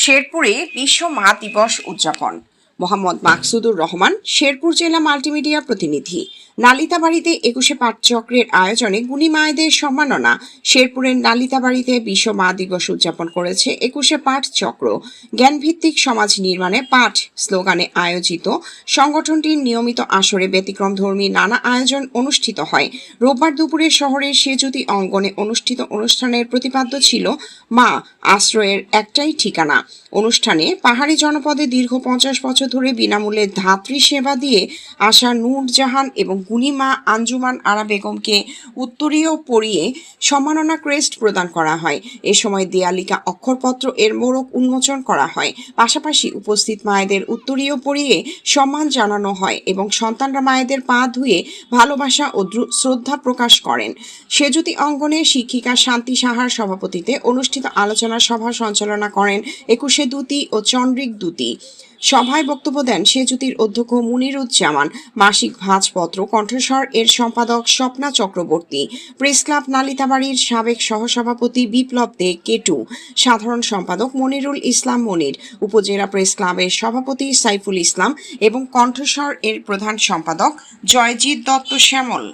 শেরপুরে বিশ্ব মা দিবস উদযাপন। মোহাম্মদ মাকসুদুর রহমান, শেরপুর জেলা মাল্টিমিডিয়া প্রতিনিধি। নালিতাবাড়িতে 21শে পাঠচক্রের আয়োজনে গুণী মায়েদের সম্মাননা। শেরপুরের নালিতাবাড়িতে বিশ্ব মা দিবস উদযাপন করেছে 21শে পাঠচক্র। জ্ঞানভিত্তিক সমাজ নির্মাণে পাঠ স্লোগানে আয়োজিত সংগঠনটির নিয়মিত আসরে ব্যতিক্রমধর্মী নানা আয়োজন অনুষ্ঠিত হয়। রোববার দুপুরে শহরের সেজুতি অঙ্গনে অনুষ্ঠিত অনুষ্ঠানের প্রতিপাদ্য ছিল মা আশ্রয়ের একটাই ঠিকানা। অনুষ্ঠানে পাহাড়ি জনপদে দীর্ঘ 50 বছর ধরে বিনামূল্যে ধাত্রী সেবা দিয়ে আসা নূরজাহান এবং গুণী মা আঞ্জুমান আরা বেগমকে উত্তরীয় পরিয়ে সম্মাননা ক্রেস্ট প্রদান করা হয়। এ সময় দেয়ালিকা অক্ষরপত্র এর মোড়ক উন্মোচন করা হয়। পাশাপাশি উপস্থিত মায়েদের উত্তরীয় পরিয়ে সম্মান জানানো হয় এবং সন্তানরা মায়েদের পা ধুয়ে ভালোবাসা ও শ্রদ্ধা প্রকাশ করেন। সেজুতি অঙ্গনে শিক্ষিকা শান্তি সাহার সভাপতিত্বে অনুষ্ঠিত আলোচনা সভা সঞ্চালনা করেন 21শে দ্যুতি ও চন্দ্রিক দ্যুতি। সভায় বক্তব্য দেন সেজুতির অধ্যক্ষ মুনিরুজ্জামান, মাসিক ভাঁজপত্র কণ্ঠস্বর এর সম্পাদক স্বপ্না চক্রবর্তী, প্রেস ক্লাব নালিতাবাড়ির সাবেক সহসভাপতি বিপ্লব দে কেটু, সাধারণ সম্পাদক মনিরুল ইসলাম মনির, উপজেলা প্রেস ক্লাবের সভাপতি সাইফুল ইসলাম এবং কণ্ঠস্বর এর প্রধান সম্পাদক জয়জিৎ দত্ত শ্যামল।